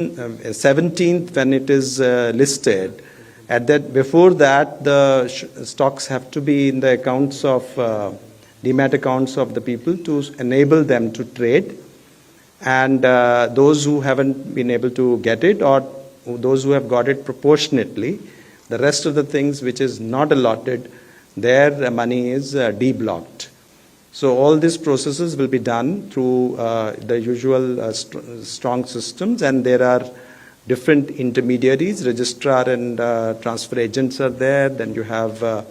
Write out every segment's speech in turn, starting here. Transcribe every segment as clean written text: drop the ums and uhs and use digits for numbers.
17th when it is listed. At that, before that, the stocks have to be in the accounts of demat accounts of the people to enable them to trade. And those who haven't been able to get it, or those who have got it proportionately, the rest of the things which is not allotted, their money is deblocked. So all these processes will be done through the usual strong systems, and there are different intermediaries, registrar and transfer agents are there. Then you have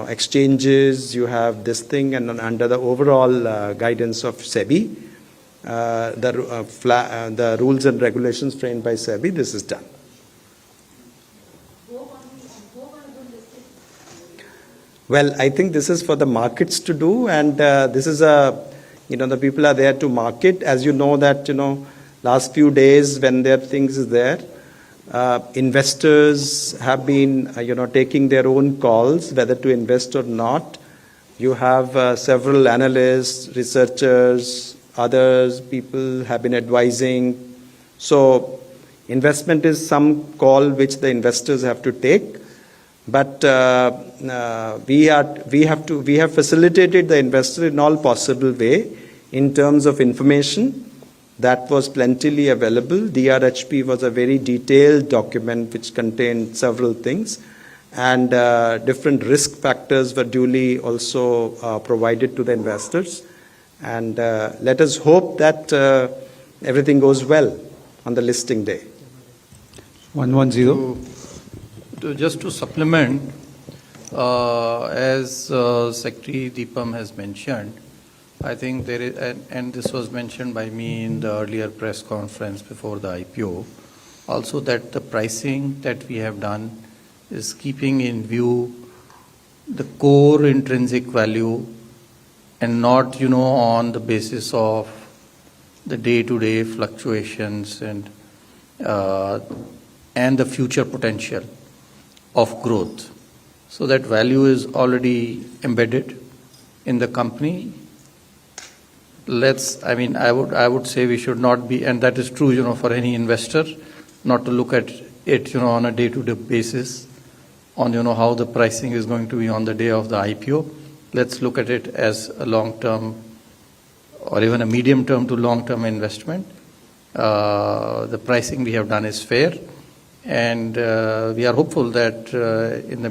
exchanges, you have this thing, and under the overall guidance of SEBI, the rules and regulations framed by SEBI, this is done. Well, I think this is for the markets to do, and this is the people are there to market. As you know that, last few days when their things is there, investors have been, taking their own calls whether to invest or not. You have several analysts, researchers, others, people have been advising. So investment is some call which the investors have to take. But we have facilitated the investor in all possible way in terms of information that was plentifully available. DRHP was a very detailed document which contained several things, and different risk factors were duly also provided to the investors. And let us hope that everything goes well on the listing day. 110. Just to supplement, as Secretary DIPAM has mentioned, I think there is, and this was mentioned by me in the earlier press conference before the IPO, also that the pricing that we have done is keeping in view the core intrinsic value and not, on the basis of the day-to-day fluctuations and the future potential of growth. So that value is already embedded in the company. I would say we should not be, and that is true, for any investor, not to look at it, on a day-to-day basis, on, how the pricing is going to be on the day of the IPO. Let's look at it as a long-term or even a medium-term to long-term investment. The pricing we have done is fair. And we are hopeful that in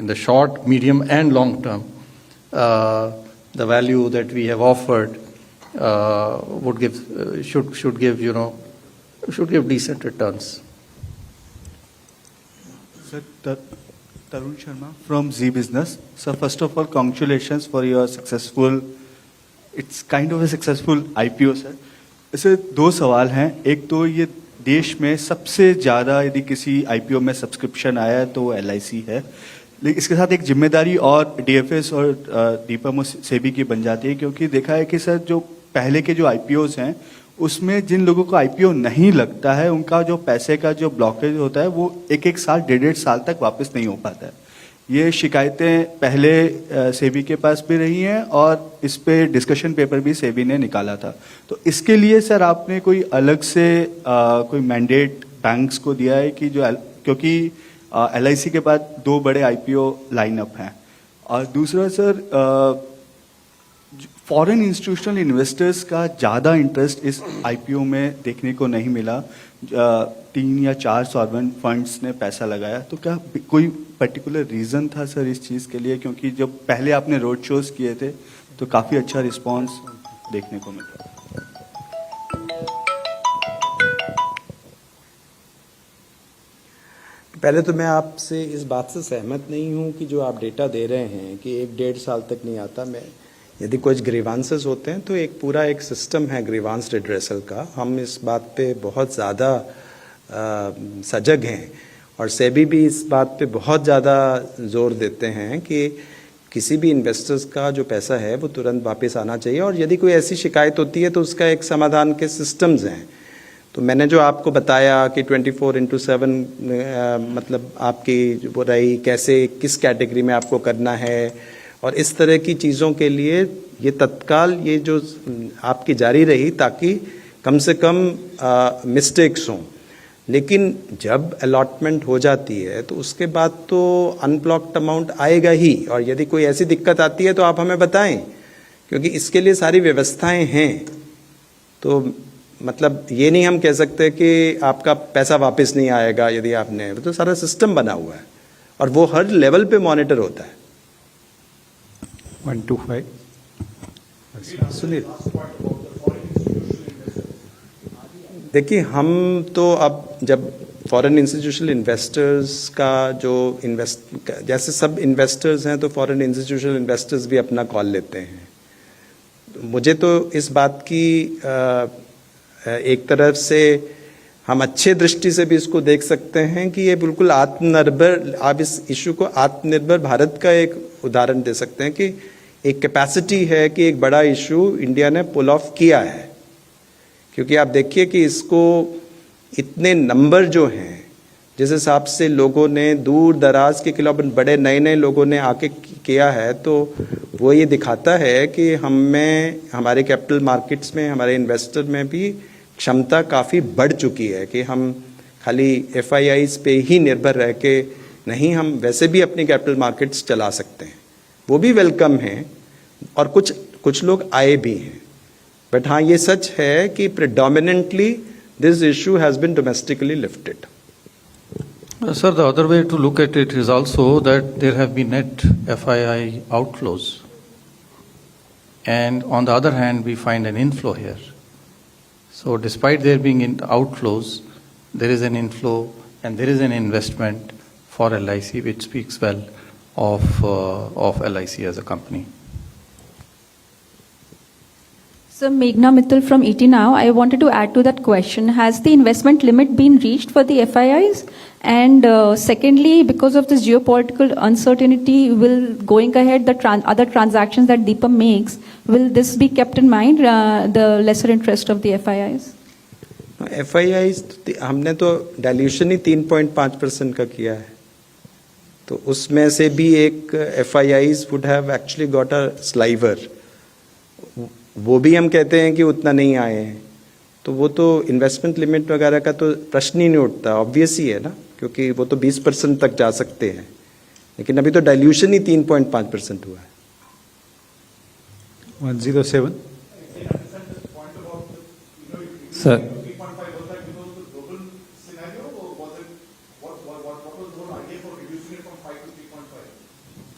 the short, medium, and long term, the value that we have offered should give decent returns. Sir, Tarun Sharma from Z Business. So first of all, congratulations for your successful. It's kind of a successful IPO, sir. ऐसे दो सवाल हैं. एक तो ये देश में सबसे ज़्यादा यदि किसी आईपीओ में सब्सक्रिप्शन आया है तो वो LIC है, लेकिन इसके साथ एक जिम्मेदारी और DFS और DIPAM और सेबी की बन जाती है, क्योंकि देखा है कि सर जो पहले के जो IPOs हैं उसमें जिन लोगों को IPO नहीं लगता है उनका जो पैसे का जो ब्लॉकेज होता है वो एक साल, 1.5 साल तक वापस नहीं हो पाता है. ये शिकायतें पहले सेबी के पास भी रही हैं और इस पे डिस्कशन पेपर भी सेबी ने निकाला था. तो इसके लिए सर आपने कोई अलग से कोई मैंडेट बैंक्स को दिया है कि क्योंकि LIC के बाद 2 बड़े IPO लाइनअप हैं. और दूसरा सर, फॉरेन इंस्टीट्यूशनल इन्वेस्टर्स का ज़्यादा इंटरेस्ट इस IPO में देखने को नहीं मिला. 3 या 4 सॉवरेन फंड्स ने पैसा लगाया. तो क्या कोई पर्टिकुलर रीज़न था सर इस चीज़ के लिए, क्योंकि जब पहले आपने रोड शोज किए थे तो काफ़ी अच्छा रिस्पांस देखने को मिला. पहले तो मैं आपसे इस बात से सहमत नहीं हूं कि जो आप डेटा दे रहे हैं कि 1-1.5 साल तक नहीं आता. यदि कुछ ग्रीवांसेस होते हैं तो पूरा एक सिस्टम है ग्रीवांस रिड्रेसल का. हम इस बात पे बहुत ज़्यादा सजग हैं और सेबी भी इस बात पे बहुत ज़्यादा जोर देते हैं कि किसी भी इन्वेस्टर्स का जो पैसा है वो तुरंत वापस आना चाहिए, और यदि कोई ऐसी शिकायत होती है तो उसका एक समाधान के सिस्टम्स हैं. तो मैंने जो आपको बताया कि 24/7 मतलब आपकी वो रही कैसे, किस कैटेगरी में आपको करना है, और इस तरह की चीज़ों के लिए ये तत्काल ये जो आपकी जारी रही ताकि कम से कम मिस्टेक्स हों, लेकिन जब अलॉटमेंट हो जाती है तो उसके बाद तो अनब्लॉक्ड अमाउंट आएगा ही, और यदि कोई ऐसी दिक्कत आती है तो आप हमें बताएं, क्योंकि इसके लिए सारी व्यवस्थाएं हैं। तो मतलब ये नहीं हम कह सकते कि आपका पैसा वापस नहीं आएगा यदि आपने, तो सारा सिस्टम बना हुआ है और वो हर लेवल पे मॉनिटर होता है। 125 सुनील, देखिए हम तो अब जब फॉरेन इंस्टीट्यूशनल इन्वेस्टर्स का जो जैसे सब इन्वेस्टर्स हैं तो फॉरेन इंस्टीट्यूशनल इन्वेस्टर्स भी अपना कॉल लेते हैं। मुझे तो इस बात की एक तरफ से हम अच्छे दृष्टि से भी इसको देख सकते हैं कि ये बिल्कुल आत्मनिर्भर, आप इस इशू को आत्मनिर्भर भारत का एक उदाहरण दे सकते हैं कि एक कैपेसिटी है कि एक बड़ा इशू इंडिया ने पुल ऑफ किया है। क्योंकि आप देखिए कि इसको इतने नंबर जो हैं, जिस हिसाब से लोगों ने दूर दराज के किलोमीटर बड़े नए नए लोगों ने आके किया है, तो वो ये दिखाता है कि हमें हमारे कैपिटल मार्केट्स में, हमारे इन्वेस्टर में भी क्षमता काफ़ी बढ़ चुकी है कि हम खाली FIIs पे ही निर्भर रह के नहीं, हम वैसे भी अपनी कैपिटल मार्केट्स चला सकते हैं। वो भी वेलकम हैं और कुछ लोग आए भी हैं। बट हाँ, ये सच है कि predominantly this issue has been domestically lifted. Sir, the other way to look at it is also that there have been net FII outflows. And on the other hand, we find an inflow here. So despite there being outflows, there is an inflow and there is an investment for LIC, which speaks well of LIC as a company. So Meghna Mittal from ET Now, I wanted to add to that question. Has the investment limit been reached for the FIIs? And secondly, because of this geopolitical uncertainty, will going ahead the other transactions that DIPAM makes, will this be kept in mind, the lesser interest of the FIIs? FIIs हमने तो dilution ही 3.5% का किया है, तो उसमें से भी एक FIIs would have actually got a sliver. वो भी हम कहते हैं कि उतना नहीं आए हैं, तो वो तो इन्वेस्टमेंट लिमिट वगैरह का तो प्रश्न ही नहीं उठता, ऑब्वियस ही है ना, क्योंकि वो तो 20% तक जा सकते हैं, लेकिन अभी तो डाइल्यूशन ही 3.5% हुआ है। 107 सर,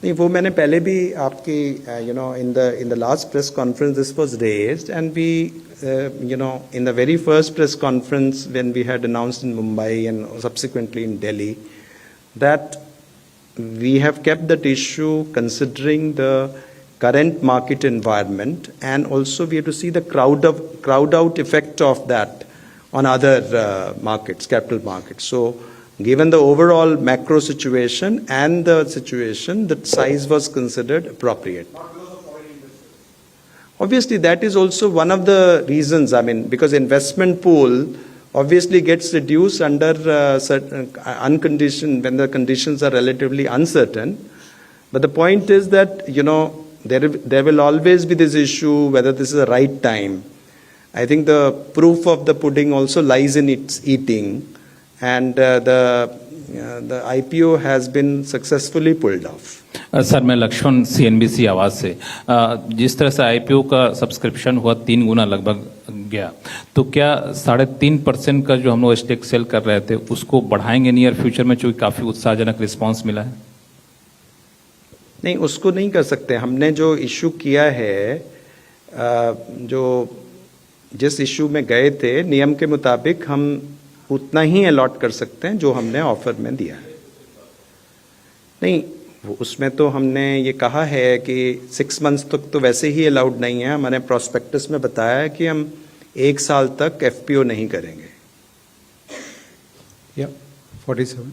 नहीं, वो मैंने पहले भी आपकी in the last press conference this was raised, and we in the very first press conference when we had announced in Mumbai and subsequently in Delhi that we have kept that issue considering the current market environment, and also we have to see the crowd out effect of that on other markets, capital markets. So given the overall macro situation and the situation, the size was considered appropriate. Obviously, that is also one of the reasons, I mean, because investment pool obviously gets reduced under certain unconditioned, when the conditions are relatively uncertain. But the point is that, there will always be this issue whether this is the right time. I think the proof of the pudding also lies in its eating, and the IPO has been successfully pulled off. Sir, मैं Lakshman CNBC आवाज से, जिस तरह से IPO का subscription हुआ 3 गुना लगभग गया, तो क्या 3.5% का जो हम लोग स्टेक सेल कर रहे थे उसको बढ़ाएंगे नियर फ्यूचर में, चूंकि काफी उत्साहजनक रिस्पांस मिला है? नहीं, उसको नहीं कर सकते। हमने जो इशू किया है, जो जिस इशू में गए थे, नियम के मुताबिक हम उतना ही अलॉट कर सकते हैं जो हमने ऑफर में दिया है। नहीं, उसमें तो हमने ये कहा है कि 6 मंथ्स तक तो वैसे ही अलाउड नहीं है। हमारे प्रोस्पेक्टस में बताया है कि हम 1 साल तक FPO नहीं करेंगे। 47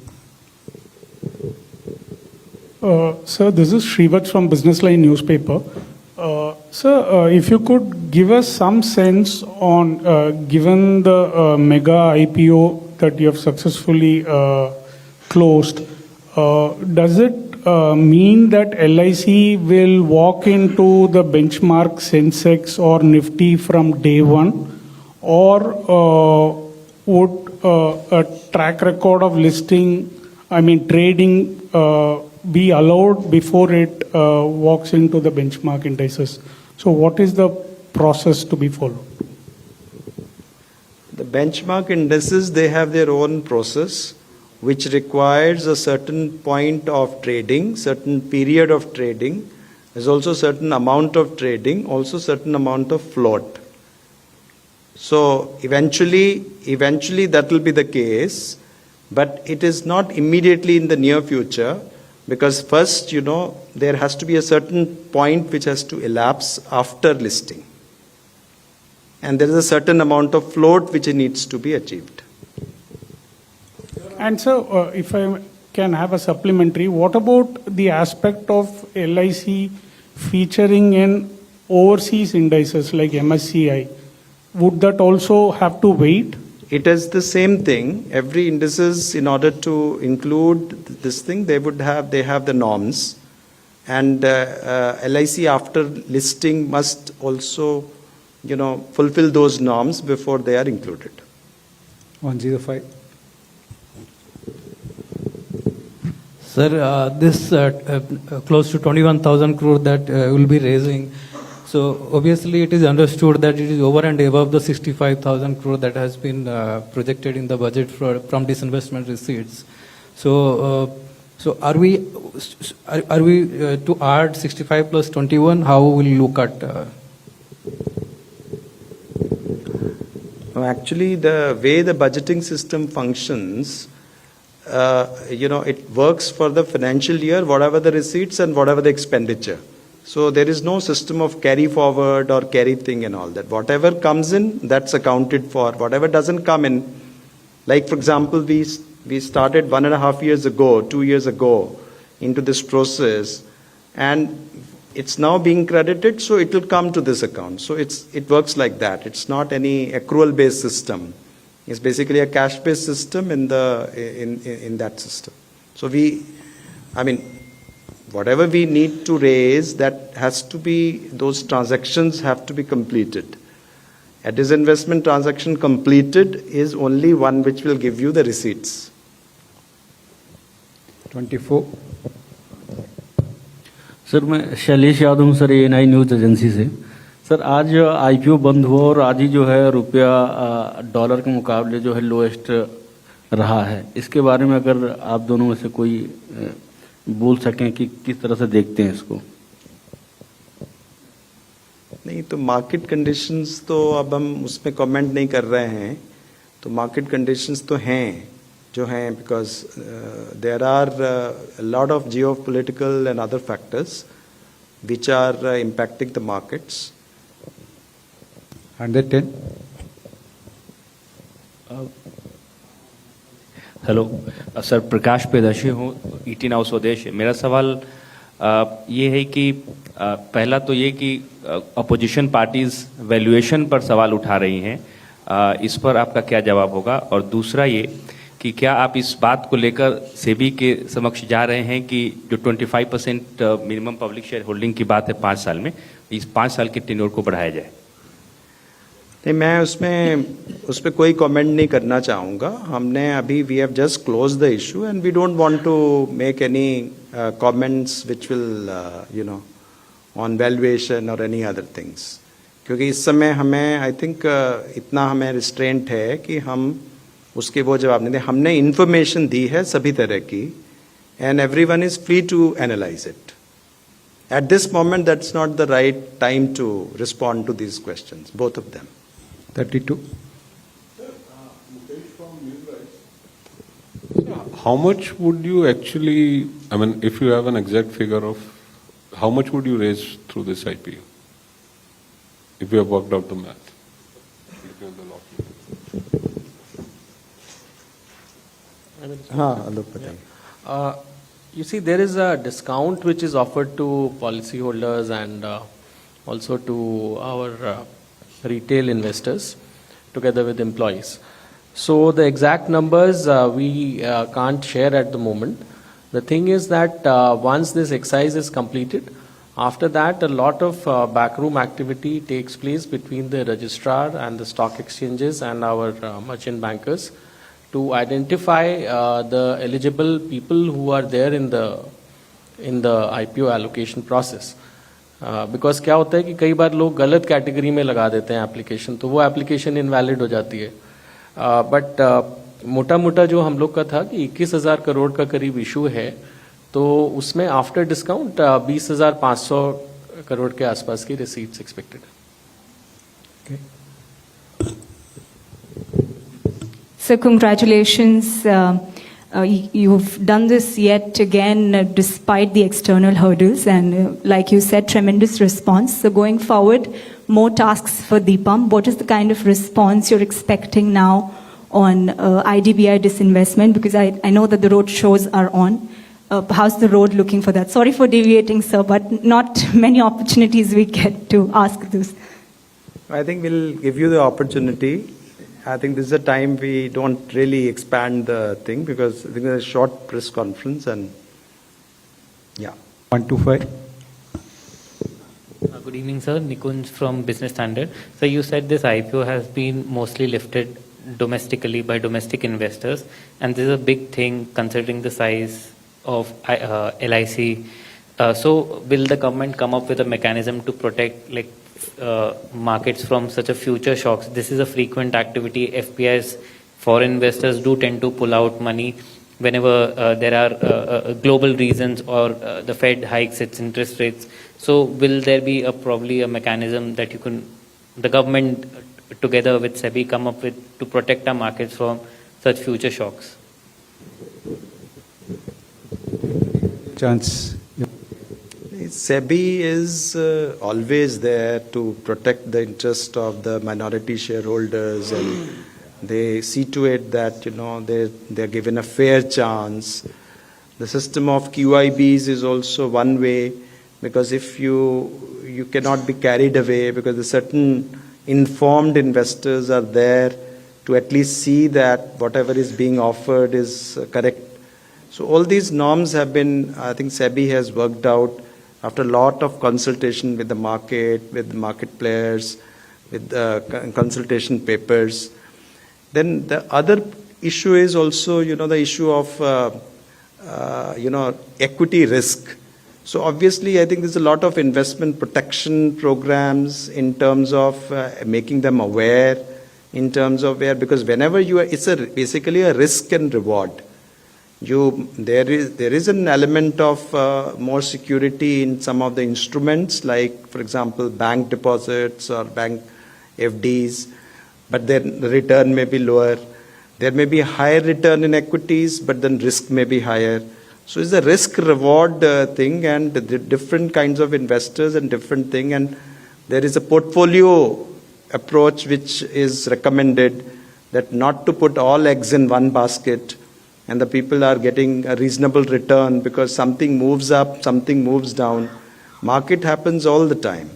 Sir, this is Srivat from Business Line newspaper. Sir, if you could give us some sense on, given the mega IPO that you have successfully closed, does it mean that LIC will walk into the benchmark Sensex or Nifty from day one? or would a track record of listing, trading, be allowed before it walks into the benchmark indices? So what is the process to be followed? The benchmark indices, they have their own process, which requires a certain point of trading, certain period of trading. There's also certain amount of trading, also certain amount of float. So eventually that will be the case, but it is not immediately in the near future, because first, there has to be a certain point which has to elapse after listing. And there is a certain amount of float which needs to be achieved. And so, if I can have a supplementary, what about the aspect of LIC featuring in overseas indices like MSCI? Would that also have to wait? It is the same thing. Every indices, in order to include this thing, they have the norms. And LIC after listing must also, fulfill those norms before they are included. 105. Sir, this close to 21,000 crore that will be raising. So obviously it is understood that it is over and above the 65,000 crore that has been projected in the budget from disinvestment receipts. So are we to add 65 plus 21? How will you look at? Actually, the way the budgeting system functions, it works for the financial year, whatever the receipts and whatever the expenditure. So there is no system of carry forward or carry thing and all that. Whatever comes in, that's accounted for. Whatever doesn't come in, like for example, we started 1.5 years ago, 2 years ago into this process, and it's now being credited, so it will come to this account. So it works like that. It's not any accrual-based system. It's basically a cash-based system in that system. So whatever we need to raise, that has to be, those transactions have to be completed. A disinvestment transaction completed is only one which will give you the receipts. 24. Sir मैं शैलेश यादव हूँ sir ANI news agency से। Sir आज IPO बंद हुआ और आज ही जो है रुपया डॉलर के मुकाबले जो है लोएस्ट रहा है। इसके बारे में अगर आप दोनों में से कोई बोल सकें कि किस तरह से देखते हैं इसको। नहीं तो मार्केट कंडीशंस तो अब हम उसमें कमेंट नहीं कर रहे हैं। तो मार्केट कंडीशंस तो हैं जो हैं, because there are lot of geopolitical and other factors which are impacting the markets. 110. Hello sir, Prakash पेदाशी हूँ, ET नाउ स्वदेश। मेरा सवाल ये है कि पहला तो ये कि अपोजिशन पार्टीज वैल्यूएशन पर सवाल उठा रही हैं, इस पर आपका क्या जवाब होगा? और दूसरा ये कि क्या आप इस बात को लेकर सेबी के समक्ष जा रहे हैं कि जो 25% मिनिमम पब्लिक शेयर होल्डिंग की बात है 5 साल में, इस 5 साल के टेन्योर को बढ़ाया जाए? नहीं, मैं उस पर कोई कमेंट नहीं करना चाहूँगा। हमने अभी we have just close the issue and we don't want to make any comments which will on valuation और एनी अदर थिंग्स, क्योंकि इस समय हमें आई थिंक इतना हमें रिस्ट्रेंट है कि हम उसके वो जवाब नहीं दे। हमने इन्फॉर्मेशन दी है सभी तरह की and everyone is free to analyse it. At this moment that's not the right time to respond to these questions, both of them. 32. How much would you actually, I mean, if you have an exact figure of how much would you raise through this IPO, if you have worked out the math? You see, there is a discount which is offered to policyholders and also to our retail investors together with employees. So the exact numbers we can't share at the moment. The thing is that once this exercise is completed, After that, a lot of backroom activity takes place between the registrar and the stock exchanges and our merchant bankers to identify the eligible people who are there in the IPO allocation process. Because क्या होता है कि कई बार लोग गलत category में लगा देते हैं एप्लीकेशन, तो वो एप्लीकेशन इनवैलिड हो जाती है. बट मोटा मोटा जो हम लोग का था कि 21,000 करोड़ का करीब इशू है, तो उसमें आफ्टर डिस्काउंट 20,500 करोड़ के आसपास की रिसीट्स एक्सपेक्टेड है. So congratulations. You've done this yet again despite the external hurdles, and like you said, tremendous response. So going forward, more tasks for DIPAM. What is the kind of response you're expecting now on IDBI disinvestment? Because I know that the road shows are on. How's the road looking for that? Sorry for deviating, sir, but not many opportunities we get to ask this. I think we'll give you the opportunity. I think this is a time we don't really expand the thing because I think there's a short press conference and yeah. 125. Good evening, sir. Nikunj from Business Standard. So you said this IPO has been mostly lifted domestically by domestic investors, and this is a big thing considering the size of LIC. So will the government come up with a mechanism to protect markets from such a future shocks? This is a frequent activity. FPIs, foreign investors do tend to pull out money whenever there are global reasons or the Fed hikes its interest rates. So will there be probably a mechanism that the government together with SEBI come up with to protect our markets from such future shocks? Chance. SEBI is always there to protect the interest of the minority shareholders, and they see to it that they're given a fair chance. The system of QIBs is also one way, because if you cannot be carried away, because the certain informed investors are there to at least see that whatever is being offered is correct. So all these norms have been, I think SEBI has worked out after a lot of consultation with the market players, with the consultation papers. Then the other issue is also, the issue of, equity risk. So obviously, I think there's a lot of investment protection programs in terms of making them aware, in terms of because whenever it's basically a risk and reward. There is an element of more security in some of the instruments, like for example bank deposits or bank FDs, but then the return may be lower. There may be a higher return in equities, but then risk may be higher. So it's a risk reward thing, and the different kinds of investors and different thing, and there is a portfolio approach which is recommended, that not to put all eggs in one basket. And the people are getting a reasonable return because something moves up, something moves down. Market happens all the time.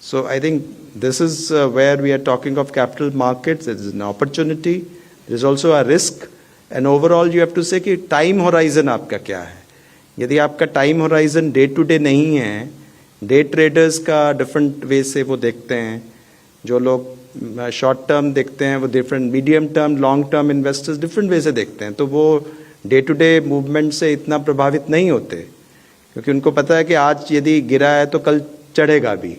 So I think this is where we are talking of capital markets. There is an opportunity. There is also a risk. And overall you have to say कि time horizon आपका क्या है. यदि आपका time horizon day to day नहीं है, day traders का different way से वो देखते हैं. जो लोग शॉर्ट टर्म देखते हैं वो different, medium term, long term investors different way से देखते हैं, तो वो डे टू डे मूवमेंट से इतना प्रभावित नहीं होते, क्योंकि उनको पता है कि आज यदि गिरा है तो कल चढ़ेगा भी.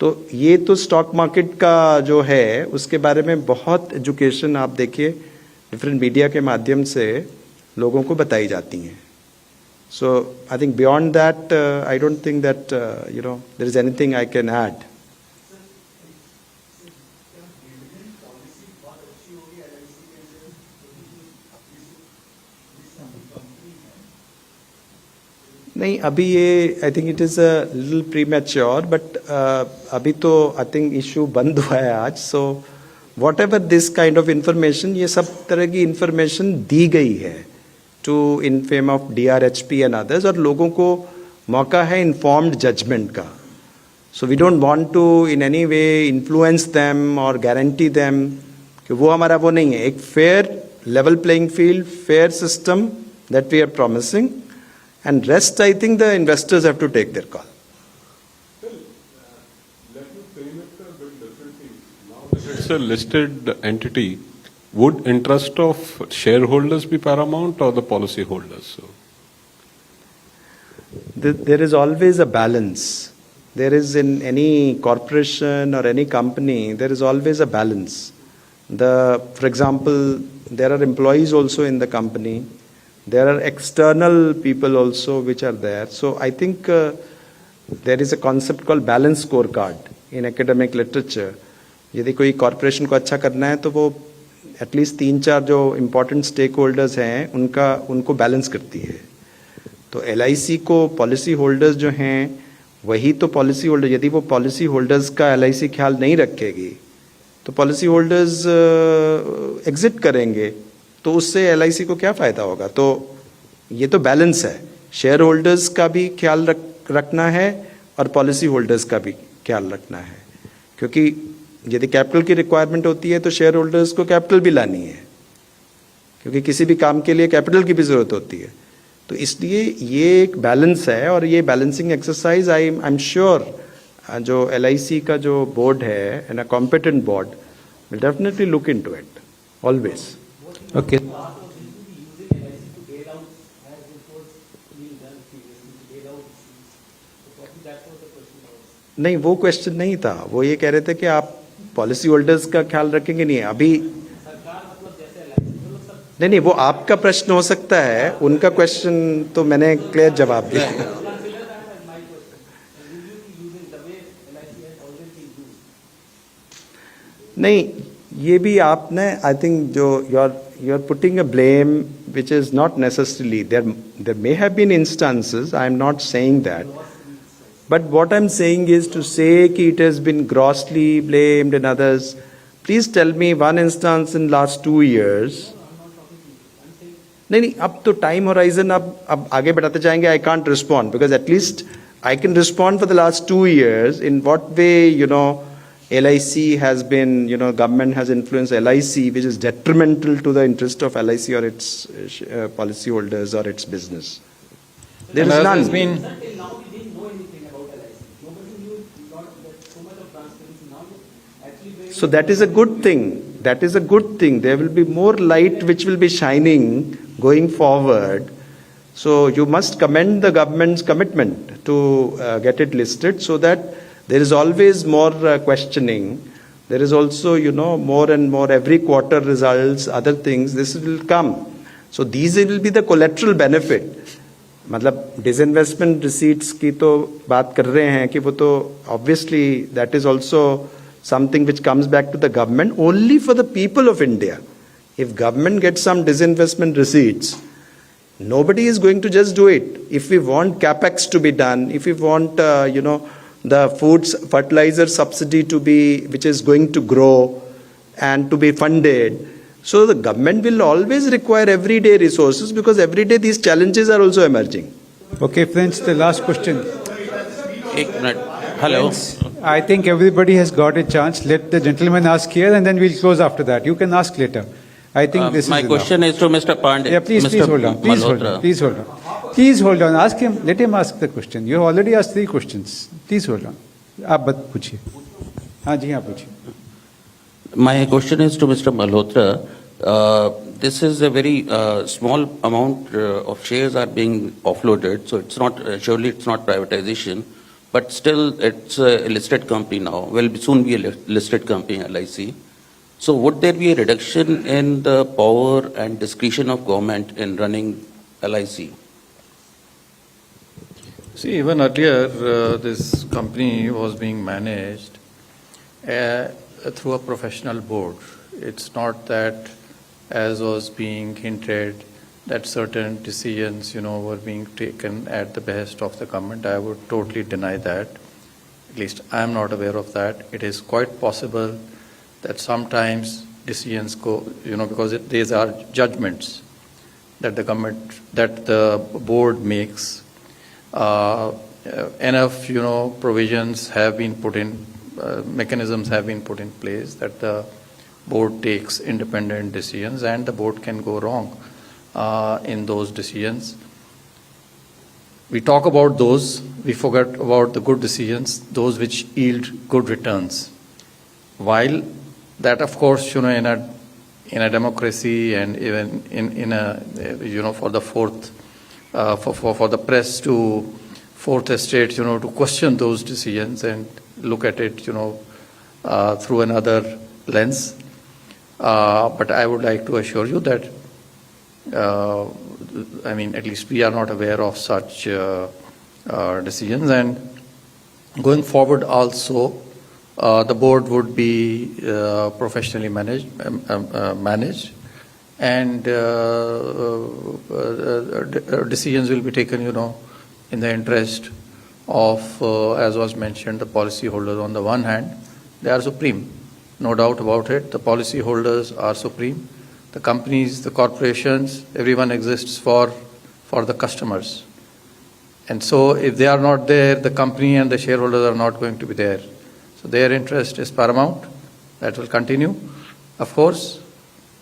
तो ये तो स्टॉक मार्केट का जो है उसके बारे में बहुत एजुकेशन आप देखिए डिफरेंट मीडिया के माध्यम से लोगों को बताई जाती हैं. So I think beyond that I don't think that there is anything I can add. नहीं, अभी ये I think it is a little premature, but अभी तो आई थिंक इशू बंद हुआ है आज. So whatever this kind of information, ये सब तरह की इंफॉर्मेशन दी गई है to in form of DRHP and others, और लोगों को मौका है इन्फॉर्म्ड जजमेंट का. So we don't want to in any way influence them और गारंटी देम, कि वो हमारा वो नहीं है. एक fair level playing field, fair system that we are promising. And rest, I think the investors have to take their call. it's a listed entity, would interest of shareholders be paramount or the policy holders? So, There is always a balance. There is in any corporation or any company, there is always a balance. For example, there are employees also in the company. There are external people also which are there. So I think there is a concept called balance scorecard in academic literature. यदि कोई corporation को अच्छा करना है तो वो at least 3-4 जो important stake holders हैं उनको बैलेंस करती है. तो LIC को पॉलिसी होल्डर्स जो हैं वही तो पॉलिसी होल्डर, यदि वो पॉलिसी होल्डर्स का LIC ख्याल नहीं रखेगी तो पॉलिसी होल्डर्स एग्जिट करेंगे, तो उससे LIC को क्या फ़ायदा होगा. तो ये तो बैलेंस है, शेयर होल्डर्स का भी ख्याल रखना है और पॉलिसी होल्डर्स का भी ख्याल रखना है. क्योंकि यदि कैपिटल की रिक्वायरमेंट होती है तो शेयर होल्डर्स को कैपिटल भी लानी है, क्योंकि किसी भी काम के लिए कैपिटल की भी ज़रूरत होती है. तो इसलिए ये एक बैलेंस है और ये balancing exercise I am sure जो LIC का जो बोर्ड है and a competent board will definitely look into it always. Okay. नहीं, वो क्वेश्चन नहीं था. वो ये कह रहे थे कि आप पॉलिसी होल्डर्स का ख्याल रखेंगे. नहीं अभी नहीं, वो आपका प्रश्न हो सकता है, उनका क्वेश्चन तो मैंने क्लियर जवाब दिया. नहीं, ये भी आपने आई थिंक जो you are putting a blame which is not necessarily there may have been instances, I am not saying that, but what I am saying is to say कि it has been grossly blamed in others. Please tell me one instance in last 2 years. नहीं, अब तो time horizon अब आगे बढ़ाते जाएंगे. I can't respond because at least I can respond for the last 2 years in what way LIC has been, government has influenced LIC, which is detrimental to the interest of LIC or its policy holders or its business. There is none. So that is a good thing. That is a good thing. There will be more light which will be shining going forward. So you must commend the government's commitment to get it listed so that there is always more questioning. There is also, more and more every quarter results, other things, this will come. So these will be the collateral benefit. मतलब disinvestment receipts की तो बात कर रहे हैं कि वो तो obviously that is also something which comes back to the government only for the people of India. If government gets some disinvestment receipts, nobody is going to just do it. If we want capex to be done, if we want, the fertilizer subsidy to be, which is going to grow and to be funded. So the government will always require everyday resources because every day these challenges are also emerging. Okay, friends, the last question. एक minute. Hello. Friends, I think everybody has got a chance. Let the gentleman ask here and then we'll close after that. You can ask later. I think this My is question is to Mr. Pandey. Yeah, please hold on. Please hold on. Please hold on. Please hold on. Ask him. Let him ask the question. You have already asked 3 questions. Please hold on. आप बत पूछिए. हाँ जी, हाँ पूछिए. My question is to Mr. Malhotra. This is a very small amount of shares are being offloaded, so it's not surely it's not privatization, but still it's a listed company now. Will soon be a listed company, LIC. So would there be a reduction in the power and discretion of government in running LIC? See, even earlier, this company was being managed through a professional board. It's not that, as was being hinted, that certain decisions, were being taken at the behest of the government. I would totally deny that. At least I am not aware of that. It is quite possible that sometimes decisions go, because these are judgments that the government, that the board makes. Enough, provisions have been put in, mechanisms have been put in place that the board takes independent decisions, and the board can go wrong in those decisions. We talk about those, we forget about the good decisions, those which yield good returns. While That, of course, in a democracy and even in a, for the fourth, for the press to fourth estate, to question those decisions and look at it, through another lens. But I would like to assure you that, at least we are not aware of such decisions. And going forward also, the board would be professionally managed, and decisions will be taken, in the interest of, as was mentioned, the policy holders. On the one hand, they are supreme, no doubt about it. The policy holders are supreme. The companies, the corporations, everyone exists for the customers. And so if they are not there, the company and the shareholders are not going to be there. So their interest is paramount. That will continue. Of course,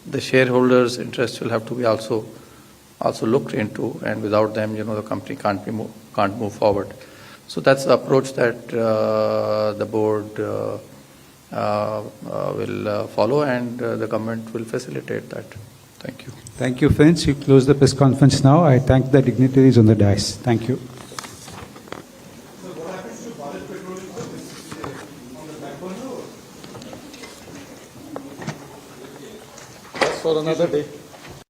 the shareholders' interest will have to be also looked into, and without them, the company can't move forward. So that's the approach that the board will follow, and the government will facilitate that. Thank you. Thank you, friends. You close the press conference now. I thank the dignitaries on the dais. Thank you. For another day.